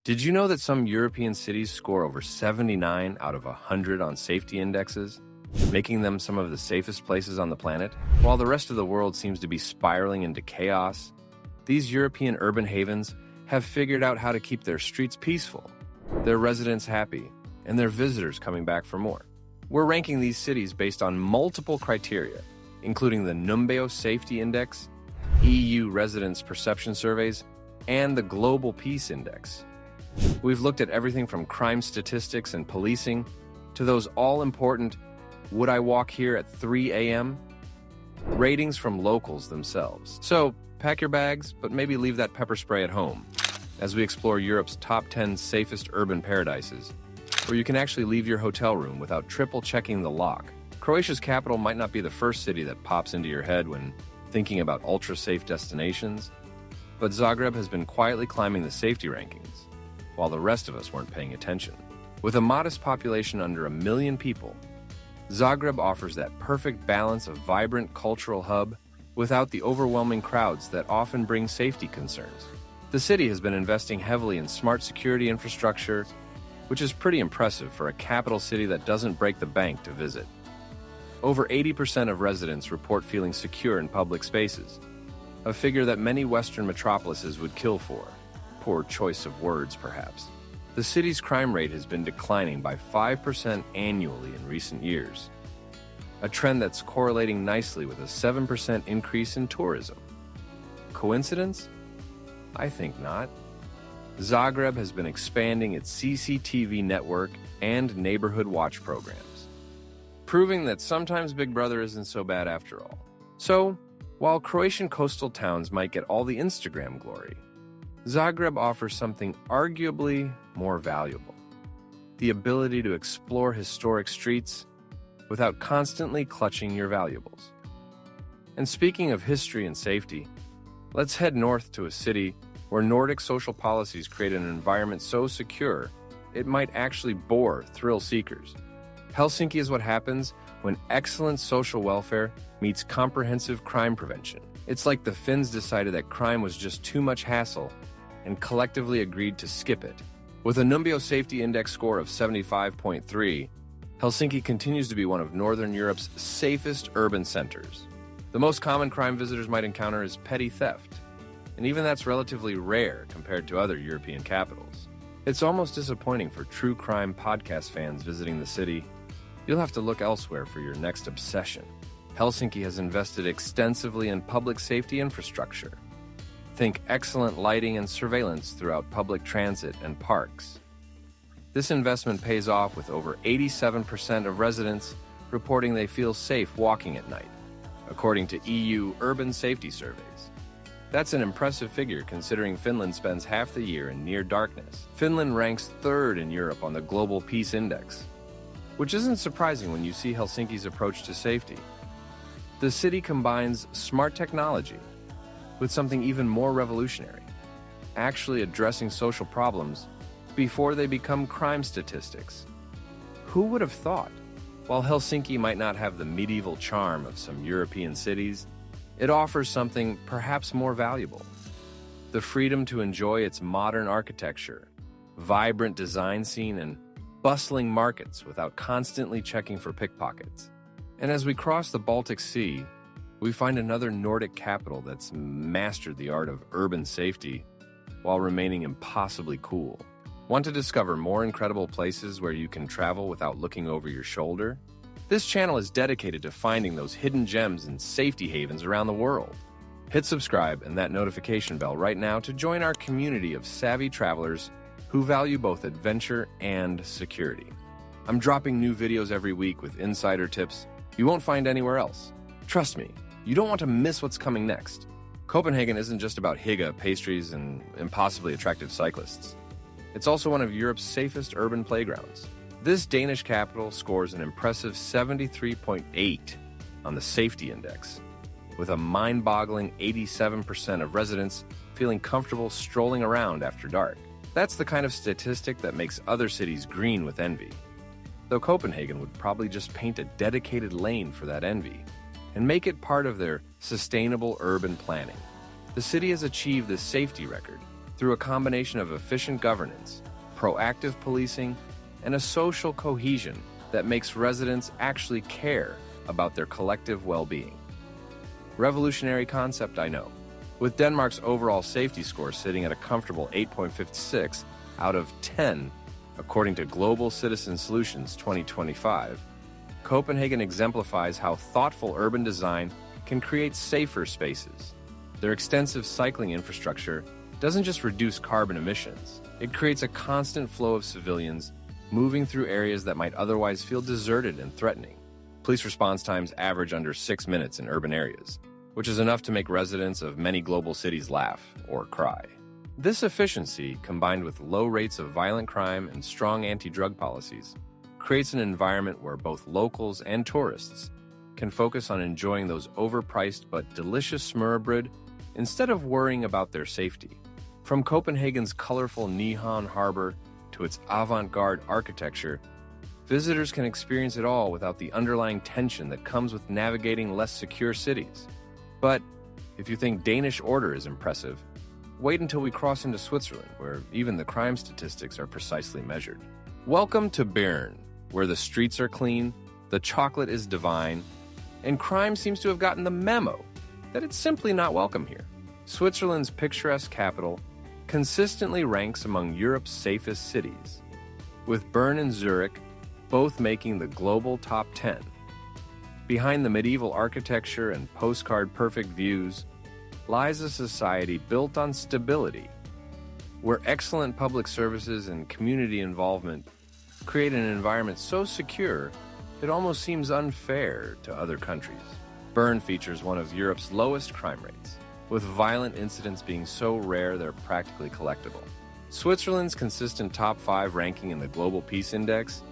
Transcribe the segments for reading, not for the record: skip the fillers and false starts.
Did you know that some European cities score over 79 out of 100 on safety indexes, making them some of the safest places on the planet? While the rest of the world seems to be spiraling into chaos, these European urban havens have figured out how to keep their streets peaceful, their residents happy, and their visitors coming back for more. We're ranking these cities based on multiple criteria, including the Numbeo Safety Index, EU Residents Perception Surveys, and the Global Peace Index. We've looked at everything from crime statistics and policing to those all-important "would I walk here at 3 a.m.?" ratings from locals themselves. So, pack your bags, but maybe leave that pepper spray at home as we explore Europe's top 10 safest urban paradises, where you can actually leave your hotel room without triple-checking the lock. Croatia's capital might not be the first city that pops into your head when thinking about ultra-safe destinations, but Zagreb has been quietly climbing the safety rankings, while the rest of us weren't paying attention. With a modest population under 1 million people, Zagreb offers that perfect balance of vibrant cultural hub without the overwhelming crowds that often bring safety concerns. The city has been investing heavily in smart security infrastructure, which is pretty impressive for a capital city that doesn't break the bank to visit. Over 80% of residents report feeling secure in public spaces, a figure that many Western metropolises would kill for. Poor choice of words, perhaps. The city's crime rate has been declining by 5% annually in recent years, a trend that's correlating nicely with a 7% increase in tourism. Coincidence? I think not. Zagreb has been expanding its CCTV network and neighborhood watch programs, proving that sometimes Big Brother isn't so bad after all. So, while Croatian coastal towns might get all the Instagram glory, Zagreb offers something arguably more valuable: the ability to explore historic streets without constantly clutching your valuables. And speaking of history and safety, let's head north to a city where Nordic social policies create an environment so secure it might actually bore thrill seekers. Helsinki is what happens when excellent social welfare meets comprehensive crime prevention. It's like the Finns decided that crime was just too much hassle and collectively agreed to skip it. With a Numbeo Safety Index score of 75.3, Helsinki continues to be one of Northern Europe's safest urban centers. The most common crime visitors might encounter is petty theft, and even that's relatively rare compared to other European capitals. It's almost disappointing for true crime podcast fans visiting the city. You'll have to look elsewhere for your next obsession. Helsinki has invested extensively in public safety infrastructure. Think excellent lighting and surveillance throughout public transit and parks. This investment pays off with over 87% of residents reporting they feel safe walking at night, according to EU urban safety surveys. That's an impressive figure considering Finland spends half the year in near darkness. Finland ranks 3rd in Europe on the Global Peace Index, which isn't surprising when you see Helsinki's approach to safety. The city combines smart technology with something even more revolutionary, actually addressing social problems before they become crime statistics. Who would have thought? While Helsinki might not have the medieval charm of some European cities, it offers something perhaps more valuable: the freedom to enjoy its modern architecture, vibrant design scene, and bustling markets without constantly checking for pickpockets. And as we cross the Baltic Sea, we find another Nordic capital that's mastered the art of urban safety while remaining impossibly cool. Want to discover more incredible places where you can travel without looking over your shoulder? This channel is dedicated to finding those hidden gems and safety havens around the world. Hit subscribe and that notification bell right now to join our community of savvy travelers who value both adventure and security. I'm dropping new videos every week with insider tips you won't find anywhere else. Trust me, you don't want to miss what's coming next. Copenhagen isn't just about hygge, pastries, and impossibly attractive cyclists. It's also one of Europe's safest urban playgrounds. This Danish capital scores an impressive 73.8 on the safety index, with a mind-boggling 87% of residents feeling comfortable strolling around after dark. That's the kind of statistic that makes other cities green with envy, though Copenhagen would probably just paint a dedicated lane for that envy and make it part of their sustainable urban planning. The city has achieved this safety record through a combination of efficient governance, proactive policing, and a social cohesion that makes residents actually care about their collective well-being. Revolutionary concept, I know. With Denmark's overall safety score sitting at a comfortable 8.56 out of 10, according to Global Citizen Solutions 2025, Copenhagen exemplifies how thoughtful urban design can create safer spaces. Their extensive cycling infrastructure doesn't just reduce carbon emissions, it creates a constant flow of civilians moving through areas that might otherwise feel deserted and threatening. Police response times average under 6 minutes in urban areas, which is enough to make residents of many global cities laugh or cry. This efficiency, combined with low rates of violent crime and strong anti-drug policies, creates an environment where both locals and tourists can focus on enjoying those overpriced but delicious smørrebrød instead of worrying about their safety. From Copenhagen's colorful Nihon harbor to its avant-garde architecture, visitors can experience it all without the underlying tension that comes with navigating less secure cities. But if you think Danish order is impressive, wait until we cross into Switzerland, where even the crime statistics are precisely measured. Welcome to Bern, where the streets are clean, the chocolate is divine, and crime seems to have gotten the memo that it's simply not welcome here. Switzerland's picturesque capital consistently ranks among Europe's safest cities, with Bern and Zurich both making the global top 10. Behind the medieval architecture and postcard-perfect views lies a society built on stability, where excellent public services and community involvement create an environment so secure it almost seems unfair to other countries. Bern features one of Europe's lowest crime rates, with violent incidents being so rare they're practically collectible. Switzerland's consistent top 5 ranking in the Global Peace Index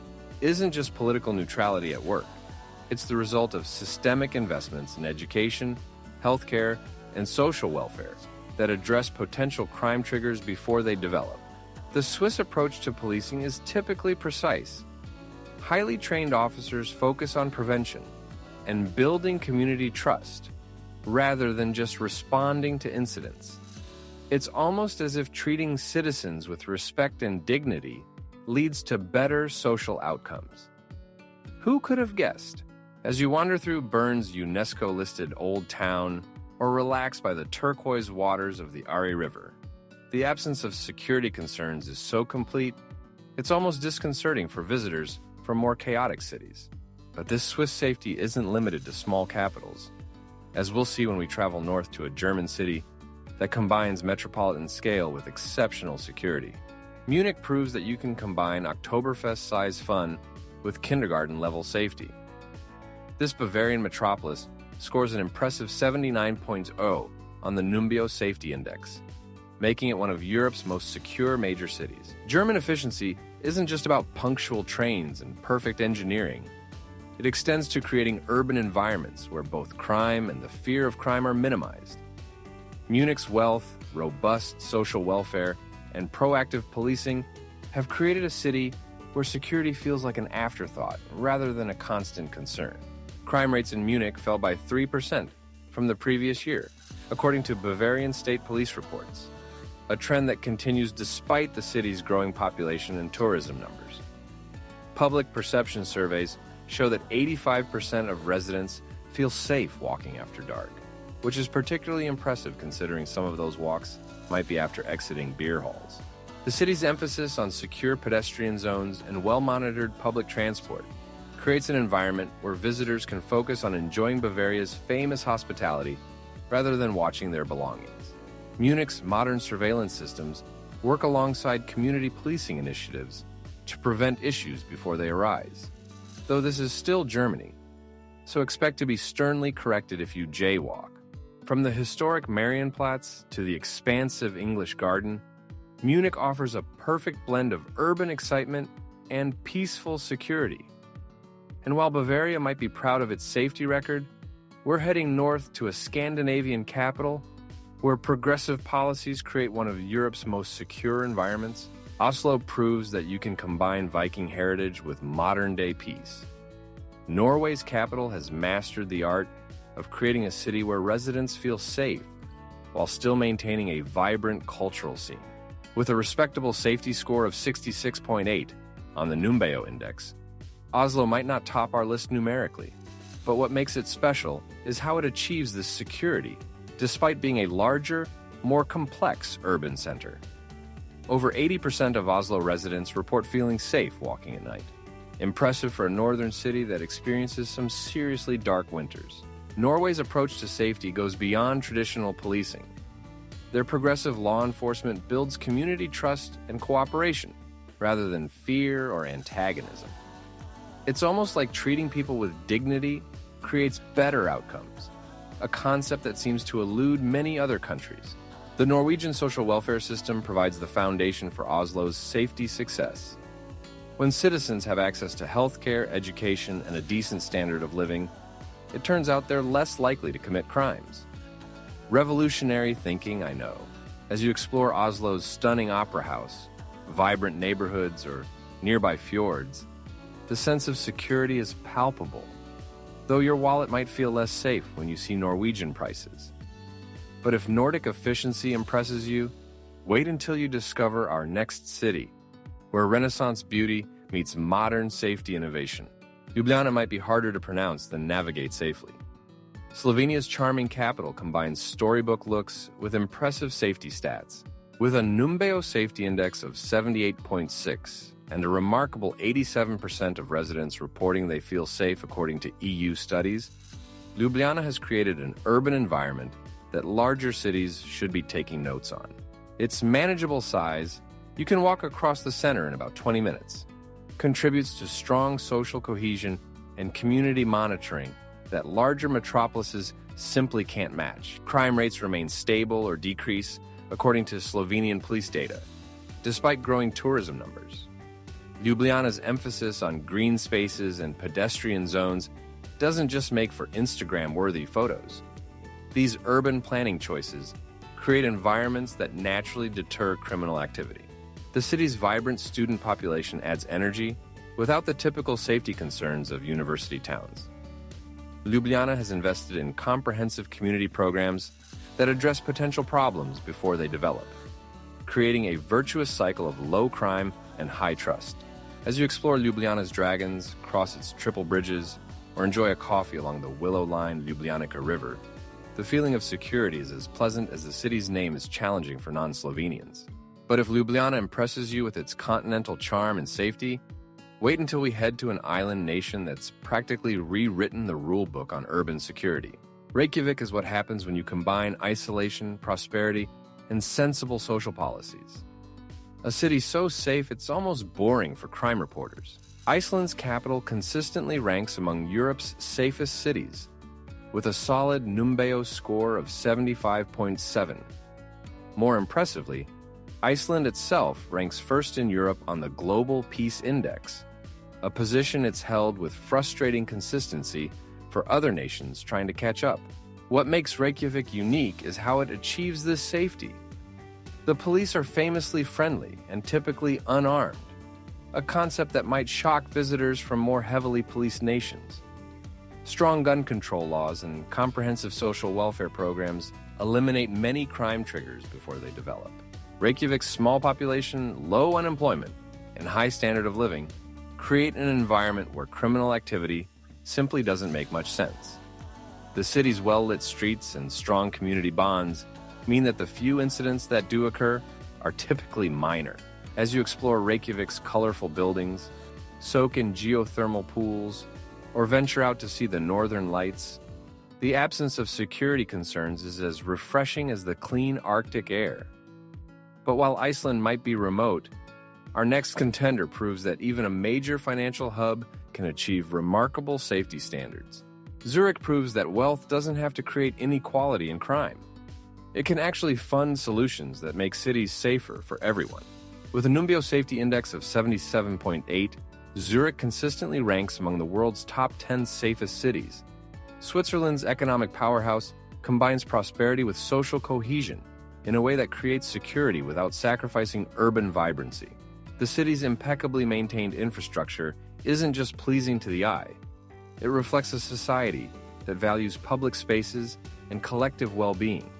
isn't just political neutrality at work. It's the result of systemic investments in education, healthcare, and social welfare that address potential crime triggers before they develop. The Swiss approach to policing is typically precise. Highly trained officers focus on prevention and building community trust, rather than just responding to incidents. It's almost as if treating citizens with respect and dignity leads to better social outcomes. Who could have guessed? As you wander through Bern's UNESCO-listed Old Town or relax by the turquoise waters of the Ari River, the absence of security concerns is so complete, it's almost disconcerting for visitors from more chaotic cities. But this Swiss safety isn't limited to small capitals, as we'll see when we travel north to a German city that combines metropolitan scale with exceptional security. Munich proves that you can combine Oktoberfest-sized fun with kindergarten-level safety. This Bavarian metropolis scores an impressive 79.0 on the Numbeo Safety Index, making it one of Europe's most secure major cities. German efficiency isn't just about punctual trains and perfect engineering. It extends to creating urban environments where both crime and the fear of crime are minimized. Munich's wealth, robust social welfare, and proactive policing have created a city where security feels like an afterthought rather than a constant concern. Crime rates in Munich fell by 3% from the previous year, according to Bavarian state police reports, a trend that continues despite the city's growing population and tourism numbers. Public perception surveys show that 85% of residents feel safe walking after dark, which is particularly impressive considering some of those walks might be after exiting beer halls. The city's emphasis on secure pedestrian zones and well-monitored public transport creates an environment where visitors can focus on enjoying Bavaria's famous hospitality rather than watching their belongings. Munich's modern surveillance systems work alongside community policing initiatives to prevent issues before they arise. Though this is still Germany, so expect to be sternly corrected if you jaywalk. From the historic Marienplatz to the expansive English Garden, Munich offers a perfect blend of urban excitement and peaceful security. And while Bavaria might be proud of its safety record, we're heading north to a Scandinavian capital where progressive policies create one of Europe's most secure environments. Oslo proves that you can combine Viking heritage with modern-day peace. Norway's capital has mastered the art of creating a city where residents feel safe while still maintaining a vibrant cultural scene. With a respectable safety score of 66.8 on the Numbeo Index, Oslo might not top our list numerically, but what makes it special is how it achieves this security, despite being a larger, more complex urban center. Over 80% of Oslo residents report feeling safe walking at night. Impressive for a northern city that experiences some seriously dark winters. Norway's approach to safety goes beyond traditional policing. Their progressive law enforcement builds community trust and cooperation, rather than fear or antagonism. It's almost like treating people with dignity creates better outcomes, a concept that seems to elude many other countries. The Norwegian social welfare system provides the foundation for Oslo's safety success. When citizens have access to healthcare, education, and a decent standard of living, it turns out they're less likely to commit crimes. Revolutionary thinking, I know. As you explore Oslo's stunning opera house, vibrant neighborhoods, or nearby fjords, the sense of security is palpable, though your wallet might feel less safe when you see Norwegian prices. But if Nordic efficiency impresses you, wait until you discover our next city, where Renaissance beauty meets modern safety innovation. Ljubljana might be harder to pronounce than navigate safely. Slovenia's charming capital combines storybook looks with impressive safety stats. With a Numbeo safety index of 78.6 and a remarkable 87% of residents reporting they feel safe according to EU studies, Ljubljana has created an urban environment that larger cities should be taking notes on. Its manageable size, you can walk across the center in about 20 minutes, contributes to strong social cohesion and community monitoring that larger metropolises simply can't match. Crime rates remain stable or decrease, according to Slovenian police data, despite growing tourism numbers. Ljubljana's emphasis on green spaces and pedestrian zones doesn't just make for Instagram-worthy photos. These urban planning choices create environments that naturally deter criminal activity. The city's vibrant student population adds energy without the typical safety concerns of university towns. Ljubljana has invested in comprehensive community programs that address potential problems before they develop, creating a virtuous cycle of low crime and high trust. As you explore Ljubljana's dragons, cross its triple bridges, or enjoy a coffee along the willow-lined Ljubljanica River, the feeling of security is as pleasant as the city's name is challenging for non-Slovenians. But if Ljubljana impresses you with its continental charm and safety, wait until we head to an island nation that's practically rewritten the rulebook on urban security. Reykjavik is what happens when you combine isolation, prosperity, and sensible social policies. A city so safe it's almost boring for crime reporters. Iceland's capital consistently ranks among Europe's safest cities, with a solid Numbeo score of 75.7. More impressively, Iceland itself ranks first in Europe on the Global Peace Index, a position it's held with frustrating consistency for other nations trying to catch up. What makes Reykjavik unique is how it achieves this safety. The police are famously friendly and typically unarmed, a concept that might shock visitors from more heavily policed nations. Strong gun control laws and comprehensive social welfare programs eliminate many crime triggers before they develop. Reykjavik's small population, low unemployment, and high standard of living create an environment where criminal activity simply doesn't make much sense. The city's well-lit streets and strong community bonds mean that the few incidents that do occur are typically minor. As you explore Reykjavik's colorful buildings, soak in geothermal pools, or venture out to see the northern lights, the absence of security concerns is as refreshing as the clean Arctic air. But while Iceland might be remote, our next contender proves that even a major financial hub can achieve remarkable safety standards. Zurich proves that wealth doesn't have to create inequality in crime. It can actually fund solutions that make cities safer for everyone. With a Numbeo safety index of 77.8, Zurich consistently ranks among the world's top 10 safest cities. Switzerland's economic powerhouse combines prosperity with social cohesion in a way that creates security without sacrificing urban vibrancy. The city's impeccably maintained infrastructure isn't just pleasing to the eye. It reflects a society that values public spaces and collective well-being.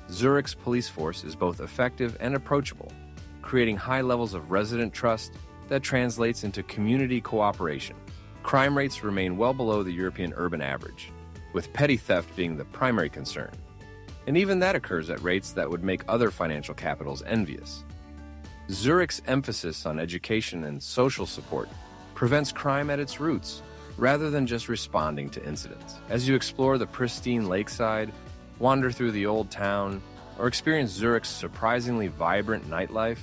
Zurich's police force is both effective and approachable, creating high levels of resident trust that translates into community cooperation. Crime rates remain well below the European urban average, with petty theft being the primary concern. And even that occurs at rates that would make other financial capitals envious. Zurich's emphasis on education and social support prevents crime at its roots, rather than just responding to incidents. As you explore the pristine lakeside, wander through the old town, or experience Zurich's surprisingly vibrant nightlife,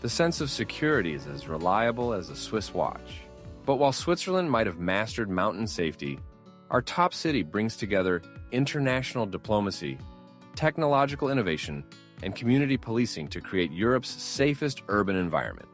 the sense of security is as reliable as a Swiss watch. But while Switzerland might have mastered mountain safety, our top city brings together international diplomacy, technological innovation, and community policing to create Europe's safest urban environment.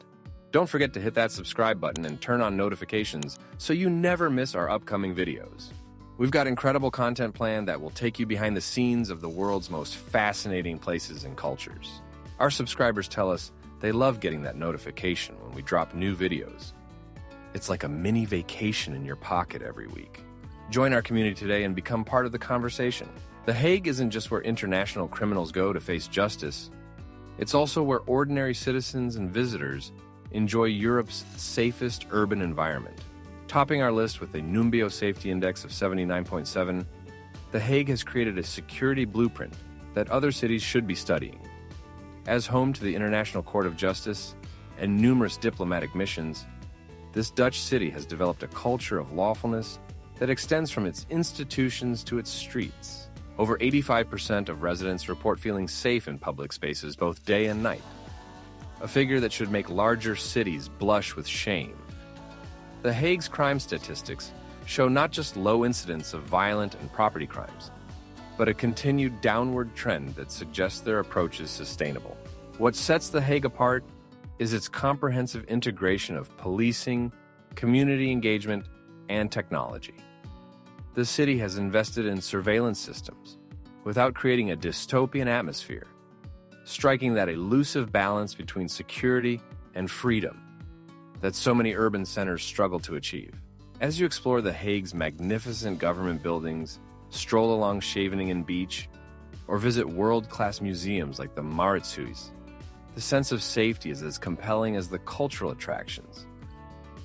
Don't forget to hit that subscribe button and turn on notifications so you never miss our upcoming videos. We've got incredible content planned that will take you behind the scenes of the world's most fascinating places and cultures. Our subscribers tell us they love getting that notification when we drop new videos. It's like a mini vacation in your pocket every week. Join our community today and become part of the conversation. The Hague isn't just where international criminals go to face justice. It's also where ordinary citizens and visitors enjoy Europe's safest urban environment. Topping our list with a Numbeo Safety Index of 79.7, The Hague has created a security blueprint that other cities should be studying. As home to the International Court of Justice and numerous diplomatic missions, this Dutch city has developed a culture of lawfulness that extends from its institutions to its streets. Over 85% of residents report feeling safe in public spaces both day and night, a figure that should make larger cities blush with shame. The Hague's crime statistics show not just low incidence of violent and property crimes, but a continued downward trend that suggests their approach is sustainable. What sets The Hague apart is its comprehensive integration of policing, community engagement, and technology. The city has invested in surveillance systems without creating a dystopian atmosphere, striking that elusive balance between security and freedom that so many urban centers struggle to achieve. As you explore The Hague's magnificent government buildings, stroll along Scheveningen Beach, or visit world-class museums like the Mauritshuis, the sense of safety is as compelling as the cultural attractions.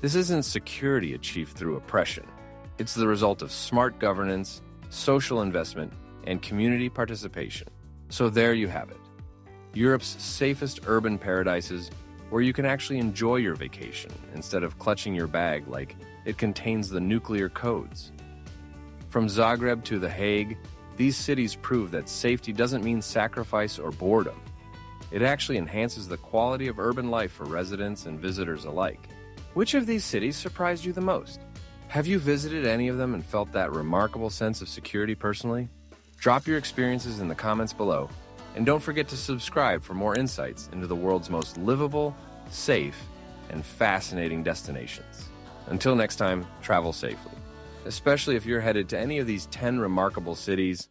This isn't security achieved through oppression. It's the result of smart governance, social investment, and community participation. So there you have it. Europe's safest urban paradises where you can actually enjoy your vacation instead of clutching your bag like it contains the nuclear codes. From Zagreb to The Hague, these cities prove that safety doesn't mean sacrifice or boredom. It actually enhances the quality of urban life for residents and visitors alike. Which of these cities surprised you the most? Have you visited any of them and felt that remarkable sense of security personally? Drop your experiences in the comments below, and don't forget to subscribe for more insights into the world's most livable, safe, and fascinating destinations. Until next time, travel safely, especially if you're headed to any of these 10 remarkable cities